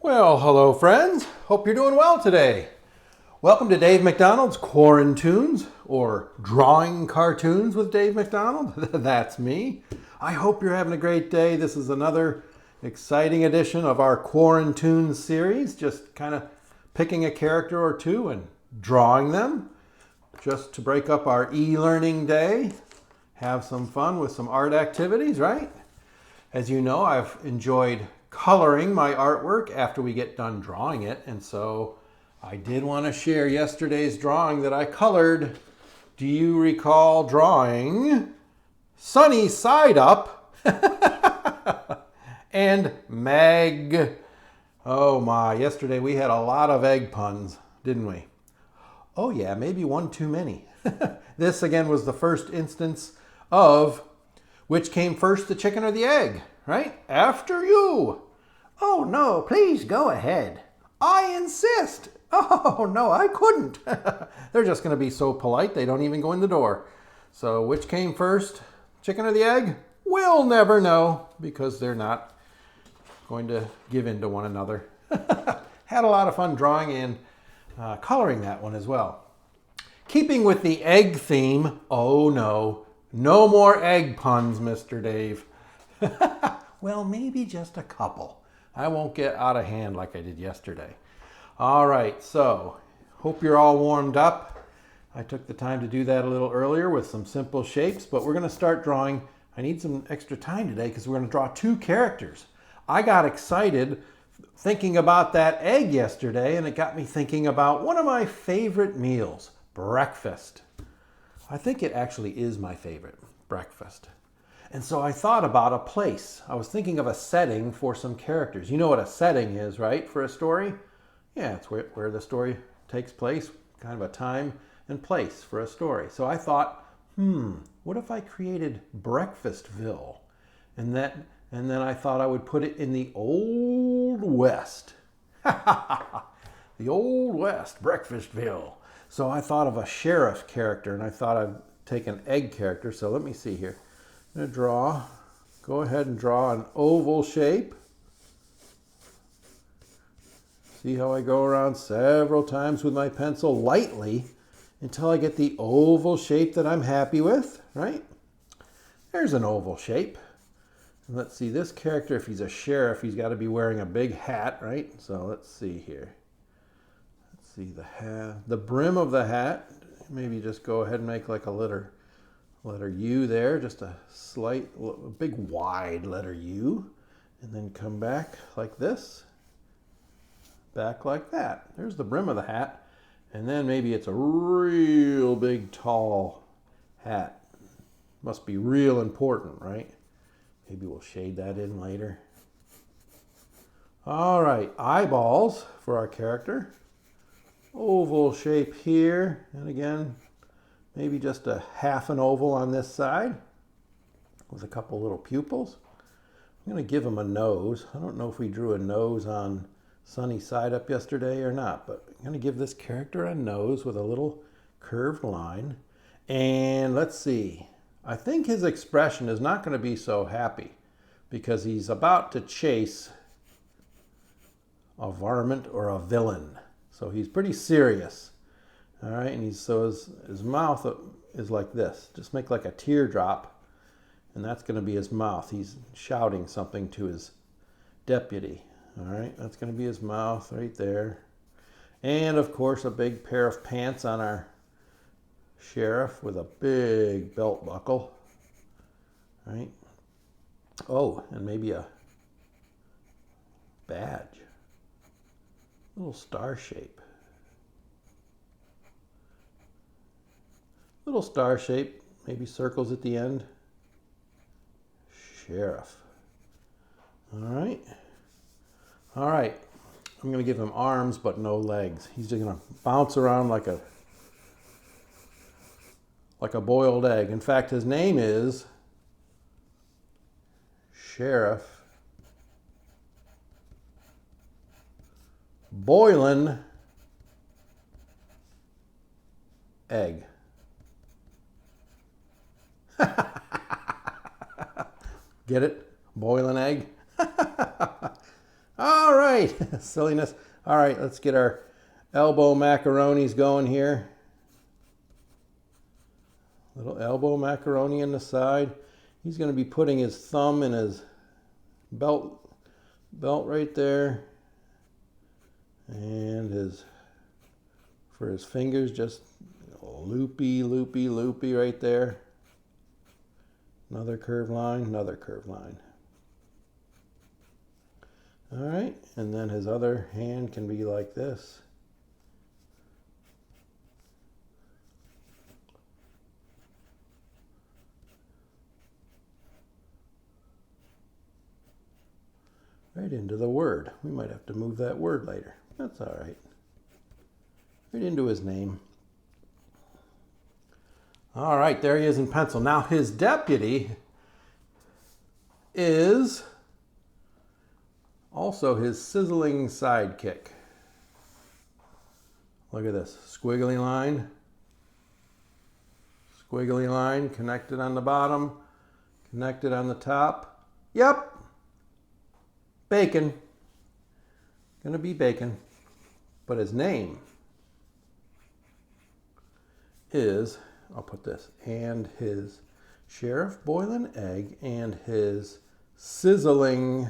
Well, hello friends. Hope you're doing well today. Welcome to Dave McDonald's Quarantunes, or Drawing Cartoons with Dave McDonald. That's me. I hope you're having a great day. This is another exciting edition of our Quarantunes series, just kind of picking a character or two and drawing them, just to break up our e-learning day, have some fun with some art activities, right? As you know, I've enjoyed coloring my artwork after we get done drawing it, and so I did want to share yesterday's drawing that I colored. Do you recall drawing Sunny Side Up and Meg? Oh my, yesterday we had a lot of egg puns, didn't we? Oh yeah, maybe one too many. This again was the first instance of which came first, the chicken or the egg, right? After you. Oh no, please go ahead. I insist. Oh no, I couldn't. They're just going to be so polite they don't even go in the door. So which came first, chicken or the egg? We'll never know because they're not going to give in to one another. Had a lot of fun drawing and coloring that one as well. Keeping with the egg theme, oh no, no more egg puns, Mr. Dave. Well, maybe just a couple. I won't get out of hand like I did yesterday. All right, so hope you're all warmed up. I took the time to do that a little earlier with some simple shapes, but we're going to start drawing. I need some extra time today because we're going to draw two characters. I got excited thinking about that egg yesterday, and it got me thinking about one of my favorite meals, breakfast. I think it actually is my favorite, breakfast. And so I thought about a place. I was thinking of a setting for some characters. You know what a setting is, right, for a story? Yeah, it's where the story takes place, kind of a time and place for a story. So I thought, what if I created Breakfastville? And then I thought I would put it in the Old West. The Old West, Breakfastville. So I thought of a sheriff character, and I thought I'd take an egg character. So let me see here. I'm going to go ahead and draw an oval shape. See how I go around several times with my pencil lightly until I get the oval shape that I'm happy with, right? There's an oval shape. And let's see, this character, if he's a sheriff, he's got to be wearing a big hat, right? So let's see here. Let's see the hat, the brim of the hat. Maybe just go ahead and make like a letter U there, just a big wide letter U, and then come back like this, back like that. There's the brim of the hat, and then maybe it's a real big tall hat. Must be real important, right? Maybe we'll shade that in later. All right, eyeballs for our character. Oval shape here, and again, maybe just a half an oval on this side with a couple little pupils. I'm going to give him a nose. I don't know if we drew a nose on Sunny Side Up yesterday or not, but I'm going to give this character a nose with a little curved line. And let's see. I think his expression is not going to be so happy because he's about to chase a varmint or a villain. So he's pretty serious. All right, and his mouth is like this. Just make like a teardrop, and that's going to be his mouth. He's shouting something to his deputy. All right, that's going to be his mouth right there. And of course, a big pair of pants on our sheriff with a big belt buckle. All right. Oh, and maybe a badge. A little star shape. Little star shape, maybe circles at the end. Sheriff. All right. All right. I'm going to give him arms but no legs. He's just going to bounce around like a boiled egg. In fact, his name is Sheriff Boilin' Egg. Get it? Boil an egg? All right. right. Silliness. All right, let's get our elbow macaronis going here. Little elbow macaroni in the side. He's going to be putting his thumb in his belt right there. And for his fingers, just loopy right there. Another curved line, another curved line. All right, and then his other hand can be like this. Right into the word. We might have to move that word later. That's all right. Right into his name. All right, there he is in pencil. Now his deputy is also his sizzling sidekick. Look at this. Squiggly line, connected on the bottom, connected on the top. Yep. Bacon. Gonna be Bacon. But his name is, I'll put this, and his Sheriff Boiling Egg and his sizzling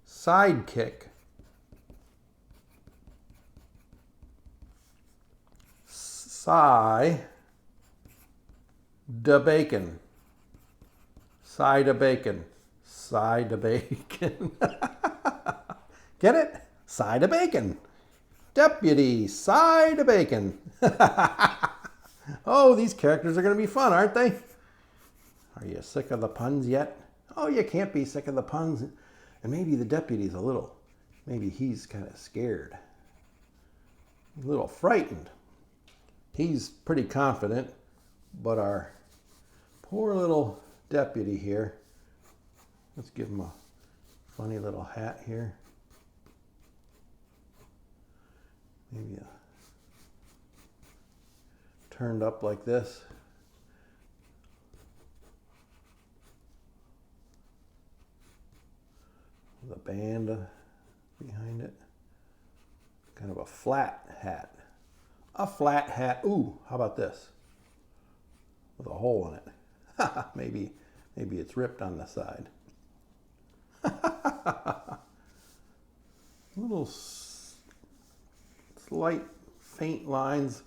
sidekick, Side da Bacon. Side of bacon. Side of bacon. Get it? Side of bacon. Deputy Side of Bacon. Oh, these characters are going to be fun, aren't they? Are you sick of the puns yet? Oh, you can't be sick of the puns. And maybe the deputy's maybe he's kind of scared. A little frightened. He's pretty confident, but our poor little deputy here, let's give him a funny little hat here. Maybe turned up like this. With a band behind it. Kind of a flat hat. A flat hat. Ooh, how about this? With a hole in it. maybe it's ripped on the side. Little slight faint lines.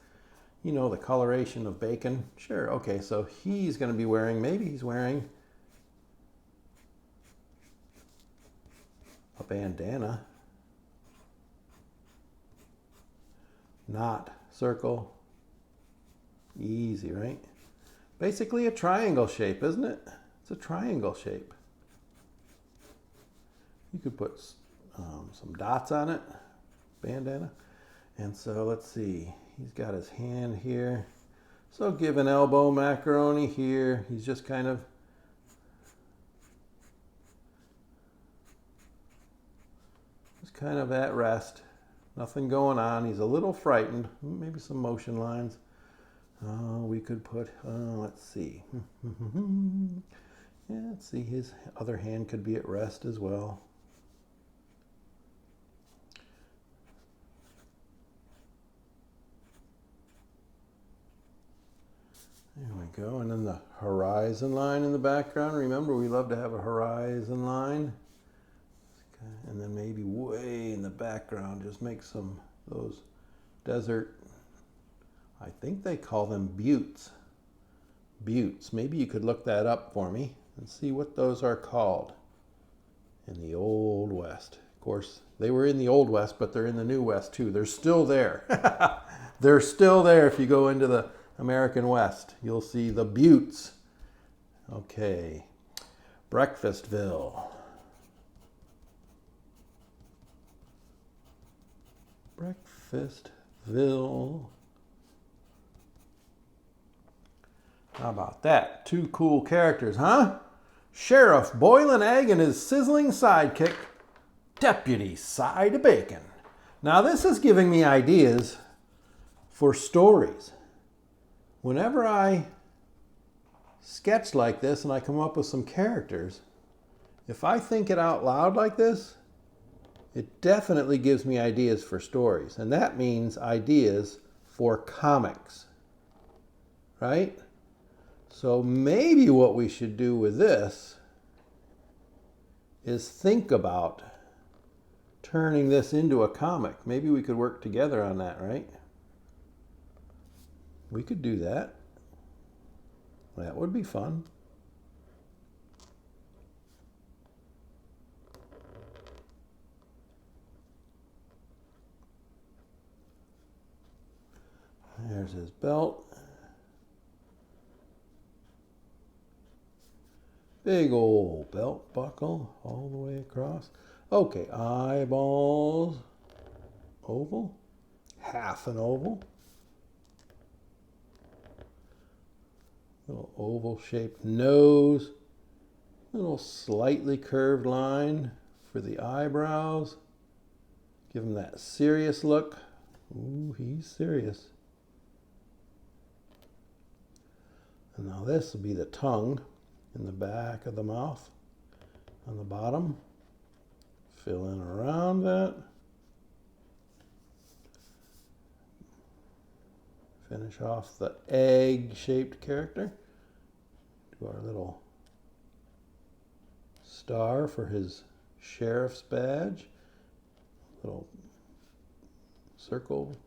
You know, the coloration of bacon. Sure, okay, so he's going to be wearing, maybe he's wearing a bandana. Knot, circle. Easy, right? Basically a triangle shape, isn't it? It's a triangle shape. You could put some dots on it, bandana. And so let's see, he's got his hand here. So give an elbow macaroni here. He's just kind of at rest. Nothing going on. He's a little frightened. Maybe some motion lines. We could put, let's see. Yeah, let's see, his other hand could be at rest as well. There we go, and then the horizon line in the background. Remember, we love to have a horizon line. And then maybe way in the background, just make those desert, I think they call them buttes. Buttes. Maybe you could look that up for me and see what those are called in the Old West. Of course, they were in the Old West, but they're in the New West too. They're still there. They're still there. If you go into the American West, you'll see the buttes. Okay. Breakfastville. Breakfastville. How about that? Two cool characters, huh? Sheriff Boiling Egg and his sizzling sidekick, Deputy Side of Bacon. Now this is giving me ideas for stories. Whenever I sketch like this and I come up with some characters, If I think it out loud like this, it definitely gives me ideas for stories. And that means ideas for comics, right? So maybe what we should do with this is think about turning this into a comic. Maybe we could work together on that, right? We could do that. That would be fun. There's his belt. Big old belt buckle all the way across. Okay, eyeballs. Oval. Half an oval. Little oval shaped nose. Little slightly curved line for the eyebrows. Give him that serious look. Ooh, he's serious. And now this will be the tongue in the back of the mouth on the bottom. Fill in around that. Finish off the egg-shaped character. Do our little star for his sheriff's badge. Little circle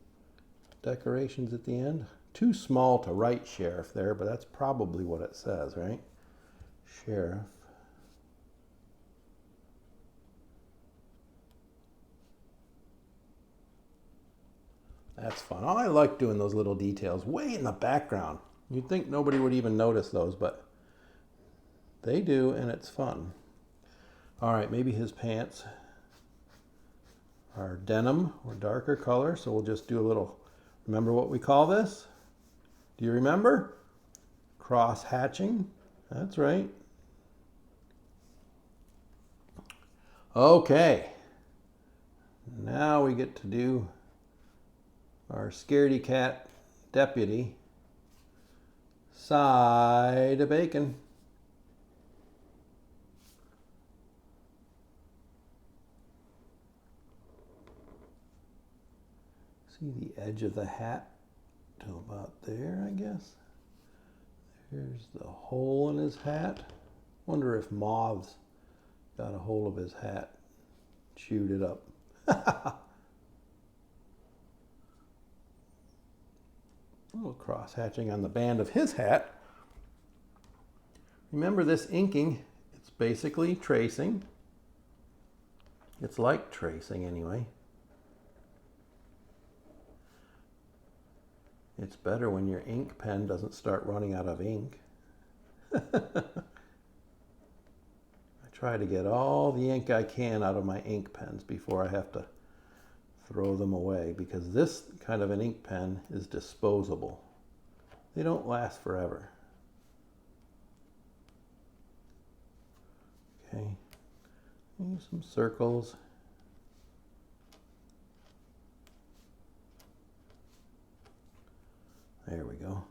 decorations at the end. Too small to write sheriff there, but that's probably what it says, right? Sheriff. That's fun. Oh, I like doing those little details way in the background. You'd think nobody would even notice those, but they do, and it's fun. All right, maybe his pants are denim or darker color, so we'll just do a little, remember what we call this? Do you remember? Cross hatching. That's right. Okay. Now we get to do our scaredy cat deputy, side of bacon. See the edge of the hat to about there, I guess. Here's the hole in his hat. Wonder if moths got a hold of his hat, chewed it up. A little cross hatching on the band of his hat. Remember this inking, it's basically tracing. It's like tracing anyway. It's better when your ink pen doesn't start running out of ink. I try to get all the ink I can out of my ink pens before I have to throw them away, because this kind of an ink pen is disposable. They don't last forever. Okay, use some circles. There we go.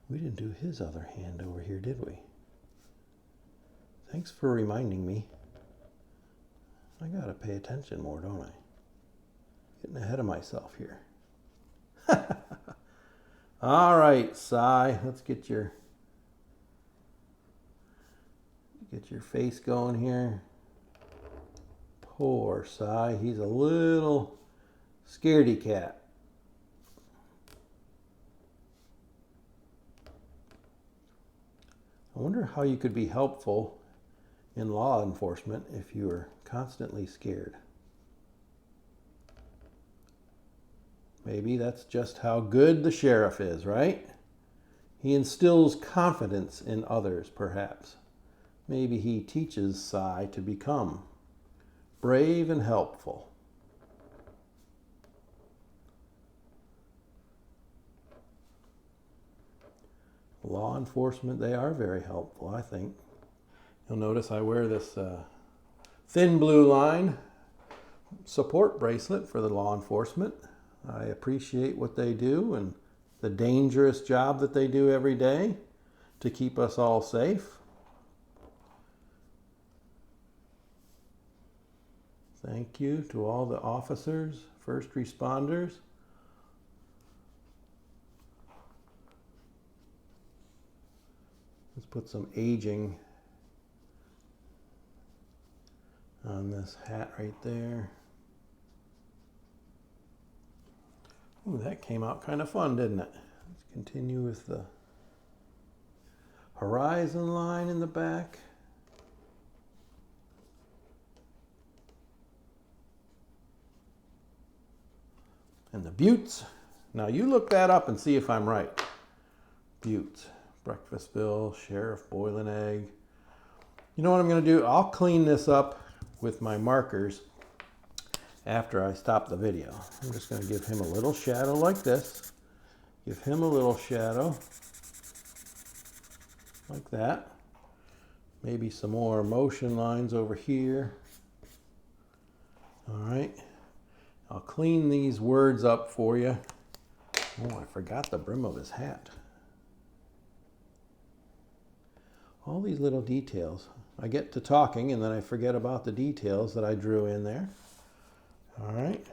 We didn't do his other hand over here, did we? Thanks for reminding me. I gotta pay attention more, don't I? Getting ahead of myself here. All right, Cy, let's get your face going here. Poor Cy, he's a little scaredy cat. I wonder how you could be helpful in law enforcement if you were constantly scared. Maybe that's just how good the sheriff is, right? He instills confidence in others, perhaps. Maybe he teaches Cy to become brave and helpful. Law enforcement, they are very helpful, I think. You'll notice I wear this thin blue line support bracelet for the law enforcement. I appreciate what they do and the dangerous job that they do every day to keep us all safe. Thank you to all the officers, first responders. Let's put some aging on this hat right there. Ooh, that came out kind of fun, didn't it? Let's continue with the horizon line in the back. And the buttes. Now you look that up and see if I'm right. Buttes. Breakfastville, Sheriff Boiling Egg. You know what I'm going to do? I'll clean this up with my markers after I stop the video. I'm just going to give him a little shadow like this. Give him a little shadow like that. Maybe some more motion lines over here. All right. I'll clean these words up for you. Oh, I forgot the brim of his hat. All these little details. I get to talking and then I forget about the details that I drew in there. All right.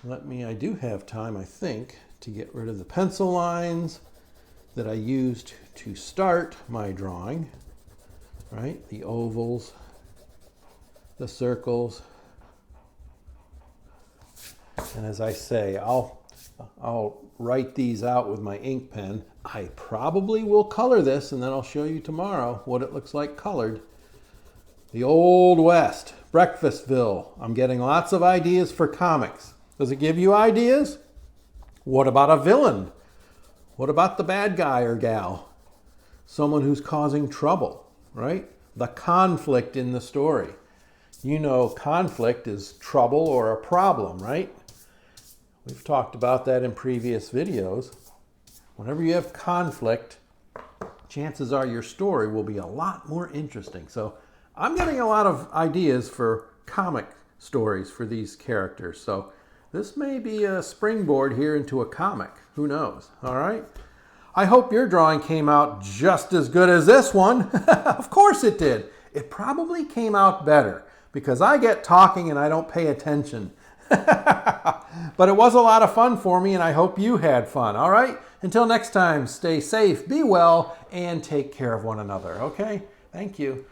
I do have time, I think, to get rid of the pencil lines that I used to start my drawing. Right? The ovals, the circles. And as I say, I'll write these out with my ink pen. I probably will color this, and then I'll show you tomorrow what it looks like colored. The Old West, Breakfastville. I'm getting lots of ideas for comics. Does it give you ideas? What about a villain? What about the bad guy or gal? Someone who's causing trouble, right? The conflict in the story. You know, conflict is trouble or a problem, right? We've talked about that in previous videos. Whenever you have conflict, chances are your story will be a lot more interesting. So I'm getting a lot of ideas for comic stories for these characters. So this may be a springboard here into a comic. Who knows? All right. I hope your drawing came out just as good as this one. Of course it did. It probably came out better because I get talking and I don't pay attention. But it was a lot of fun for me, and I hope you had fun. All right? Until next time, stay safe, be well, and take care of one another. Okay? Thank you.